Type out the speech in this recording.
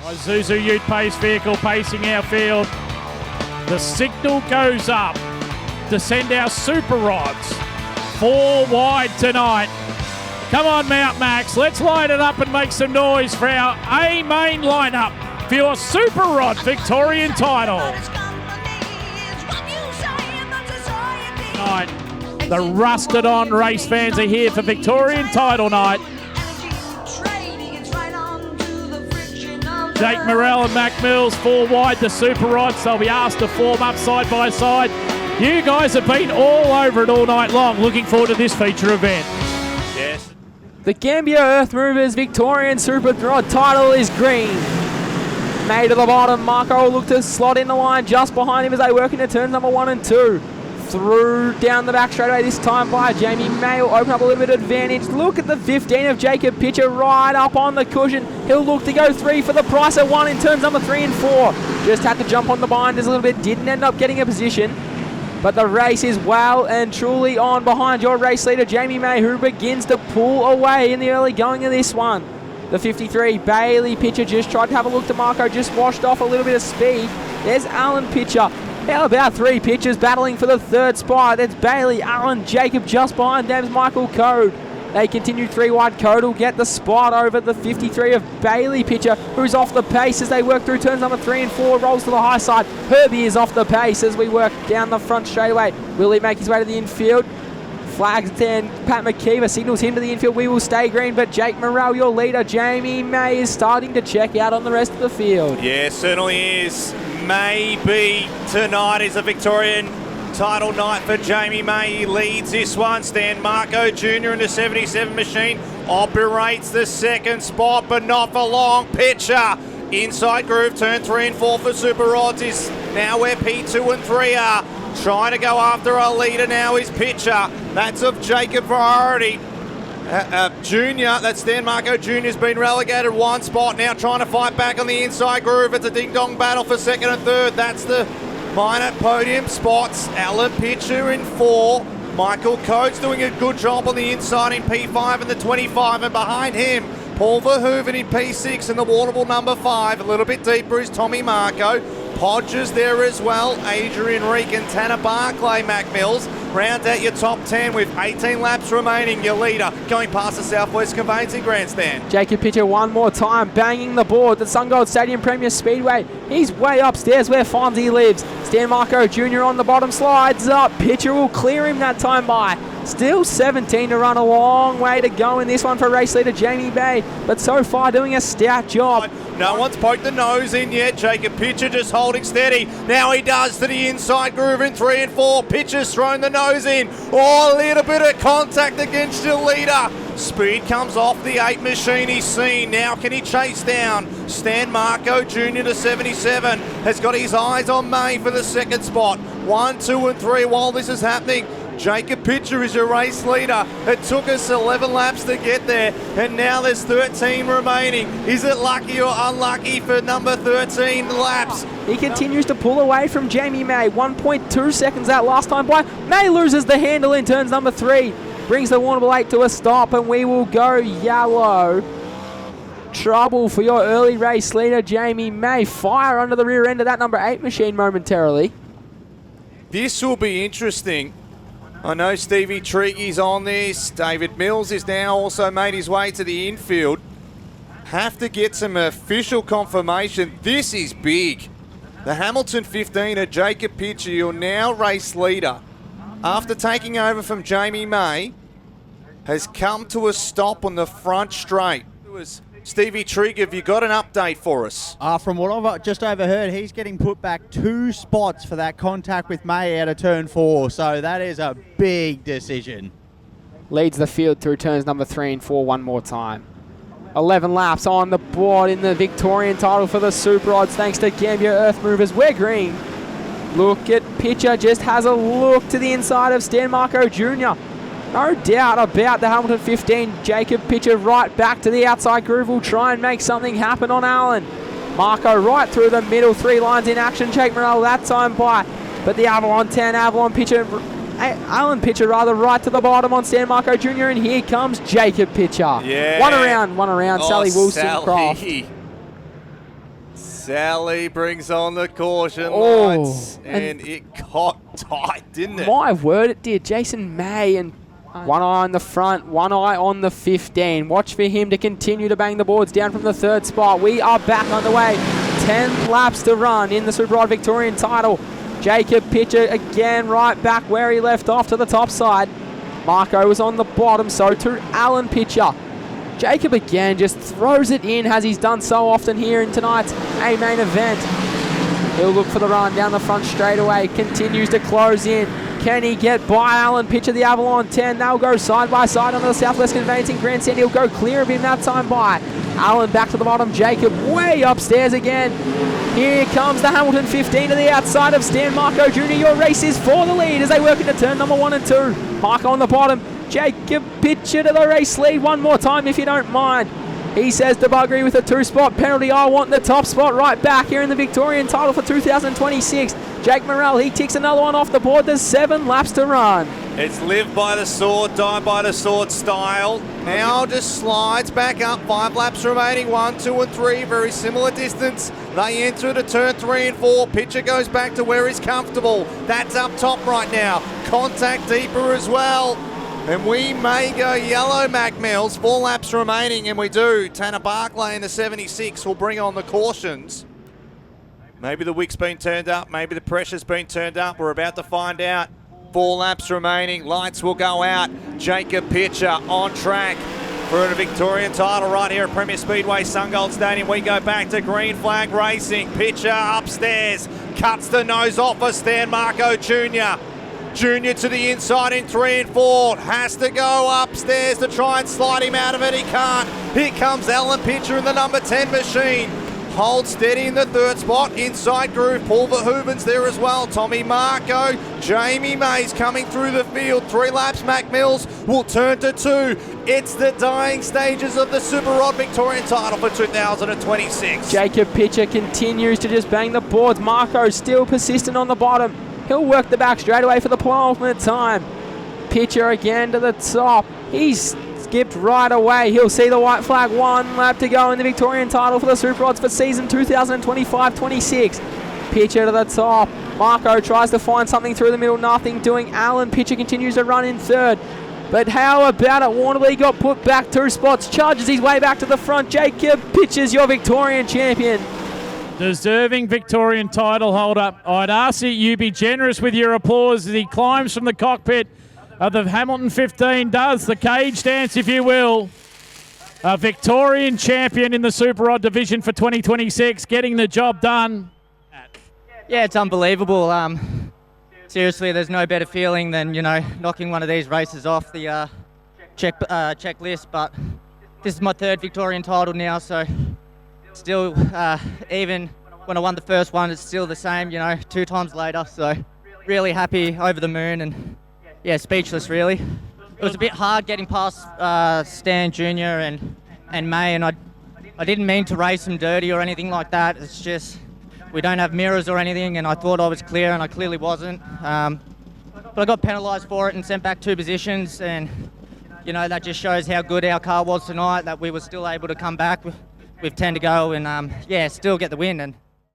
Isuzu Ute Pace vehicle pacing our field. The signal goes up to send our super rods 4 wide tonight. Come on, Mount Max, let's line it up and make some noise for our A main lineup for your super rod Victorian title. Tonight, the rusted on race fans are here for Victorian title night. Jake Morrell and Mac Mills 4 wide, the super rods. They'll be asked to form up side by side. You guys have been all over it all night long. Looking forward to this feature event. Yes. The Gambia Earth Movers Victorian Super Rod title is green. May to the bottom. Marco will look to slot in the line just behind him as they work into turns number 1 and 2. Through down the back straightaway this time by Jamie May will open up a little bit of advantage. Look at the 15 of Jacob Pitcher right up on the cushion. He'll look to go 3 for the price of 1 in turns number 3 and 4. Just had to jump on the binders a little bit. Didn't end up getting a position. But the race is well and truly on behind your race leader, Jamie May, who begins to pull away in the early going of this one. The 53, Bailey Pitcher, just tried to have a look to Marco, just washed off a little bit of speed. There's Alan Pitcher. How about 3 pitchers battling for the 3rd spot? That's Bailey, Alan, Jacob just behind them is Michael Code. They continue 3 wide. Code will get the spot over the 53 of Bailey Pitcher, who's off the pace as they work through turns number 3 and 4. Rolls to the high side. Herbie is off the pace as we work down the front straightaway. Will he make his way to the infield? Flags 10. Pat McKeever signals him to the infield. We will stay green, but Jake Morrell, your leader, Jamie May, is starting to check out on the rest of the field. Yeah, certainly is. Maybe tonight is a Victorian title night for Jamie May. He leads this one. Stan Marco Jr. in the 77 machine operates the 2nd spot, but not for long. Pitcher inside groove, turn 3 and 4 for Super Rods is now where P2 and 3 are. Trying to go after our leader now is Pitcher. That's of Jacob Variety. Junior, that's Stan Marco Jr. has been relegated 1 spot, now trying to fight back on the inside groove. It's a ding-dong battle for 2nd and 3rd. That's the minor podium spots. Alan Pitcher in 4. Michael Coates doing a good job on the inside in P5 and the 25, and behind him, Paul Verhoeven in P6 and the Warrnambool number 5. A little bit deeper is Tommy Marco. Podgers there as well. Adrian Reek and Tanner Barclay, Mac Mills. Round out your top 10 with 18 laps remaining. Your leader going past the Southwest Conveyancing Grandstand. Jacob Pitcher one more time, banging the board. The SunGold Stadium Premier Speedway. He's way upstairs where Fonzie lives. Stan Marco Jr. on the bottom, slides up. Pitcher will clear him that time by. Still 17 to run, a long way to go in this one for race leader Jamie May, but so far doing a stout job. No one's poked the nose in yet. Jacob Pitcher just holding steady. Now he does to the inside groove in 3 and 4. Pitcher's thrown the nose in. Oh, a little bit of contact against your leader. Speed comes off the 8 machine he's seen. Now can he chase down Stan Marco Jr. to 77. Has got his eyes on May for the 2nd spot. 1, 2 and 3 while this is happening. Jacob Pitcher is your race leader. It took us 11 laps to get there, and now there's 13 remaining. Is it lucky or unlucky for number 13 laps? He continues to pull away from Jamie May. 1.2 seconds that last time by. May loses the handle in turns number 3. Brings the Warrnambool 8 to a stop, and we will go yellow. Trouble for your early race leader, Jamie May. Fire under the rear end of that number 8 machine momentarily. This will be interesting. I know Stevie Triggy's on this. David Mills is now also made his way to the infield. Have to get some official confirmation. This is big. The Hamilton 15er, Jacob Pitcher, your now race leader, after taking over from Jamie May, has come to a stop on the front straight. Stevie Trigg, have you got an update for us? From what I've just overheard, he's getting put back 2 spots for that contact with May out of turn 4. So that is a big decision. Leads the field through turns number 3 and 4 one more time. 11 laps on the board in the Victorian title for the Super Rods, thanks to Gambia Earth Movers. We're green. Look at Pitcher, just has a look to the inside of Stan Marco Jr. No doubt about the Hamilton 15. Jacob Pitcher right back to the outside groove. Will try and make something happen on Allen. Marco right through the middle, 3 lines in action. Jake Morrell that time by. But the Avalon 10, Avalon Pitcher, Allen Pitcher rather, right to the bottom on Stan Marco Jr. And here comes Jacob Pitcher. Yeah. One around. Oh, Sally Wilson-Croft. Sally brings on the caution Oh, lights, and it got tight, didn't it? My word, it did. Jason May, and one eye on the front, one eye on the 15. Watch for him to continue to bang the boards down from the third spot. We are back on the way. 10 laps to run in the Super Rod Victorian title. Jacob Pitcher again right back where he left off to the top side. Marco was on the bottom, so too Alan Pitcher. Jacob again just throws it in as he's done so often here in tonight's A-main event. He'll look for the run down the front straightaway, continues to close in. Can he get by Alan Pitcher, the Avalon 10? They'll go side by side on the Southwest Conveyancing Grandstand. He'll go clear of him that time by. Alan back to the bottom, Jacob way upstairs again. Here comes the Hamilton 15 to the outside of Stan Marco Jr. Your race is for the lead as they work into turn number 1 and 2. Marco on the bottom, Jacob Pitcher to the race lead one more time if you don't mind. He says to Buggery with a 2-spot penalty. I want the top spot right back here in the Victorian title for 2026. Jake Morrell, he ticks another one off the board. There's 7 laps to run. It's live by the sword, die by the sword style. Now just slides back up. 5 laps remaining. 1, 2, and 3. Very similar distance. They enter to turn 3 and 4. Pitcher goes back to where he's comfortable. That's up top right now. Contact deeper as well. And we may go yellow, Mac Mills. 4 laps remaining, and we do. Tanner Barclay in the 76 will bring on the cautions. Maybe the wick's been turned up. Maybe the pressure's been turned up. We're about to find out. 4 laps remaining. Lights will go out. Jacob Pitcher on track for a Victorian title right here at Premier Speedway, Sungold Stadium. We go back to green flag racing. Pitcher upstairs. Cuts the nose off for Stan Marco Jr. Junior to the inside in 3 and 4. Has to go upstairs to try and slide him out of it. He can't. Here comes Alan Pitcher in the number 10 machine. Hold steady in the 3rd spot. Inside groove. Paul Verhoeven's there as well. Tommy Marco. Jamie Mays coming through the field. 3 laps. Mac Mills will turn to 2. It's the dying stages of the Super Rod Victorian title for 2026. Jacob Pitcher continues to just bang the boards. Marco still persistent on the bottom. He'll work the back straight away for the penultimate time. Pitcher again to the top. He's skipped right away. He'll see the white flag. 1 lap to go in the Victorian title for the Super Rods for season 2025-26. Pitcher to the top. Marco tries to find something through the middle. Nothing doing. Alan Pitcher continues to run in 3rd. But how about it? Warrnambool got put back 2 spots. Charges his way back to the front. Jacob Pitcher's your Victorian champion. Deserving Victorian title holder. I'd ask that you be generous with your applause as he climbs from the cockpit of the Hamilton 15, does the cage dance, if you will. A Victorian champion in the Super Rod division for 2026, getting the job done. Yeah, it's unbelievable. Seriously, there's no better feeling than, knocking one of these races off the checklist. But this is my 3rd Victorian title now, so still, even when I won the first one, it's still the same, 2 times later. So really happy, over the moon, and yeah, speechless really. It was a bit hard getting past Stan Jr. and May, and I didn't mean to race him dirty or anything like that. It's just we don't have mirrors or anything, and I thought I was clear, and I clearly wasn't. But I got penalised for it and sent back 2 positions, and that just shows how good our car was tonight, that we were still able to come back with 10 to go and still get the win. And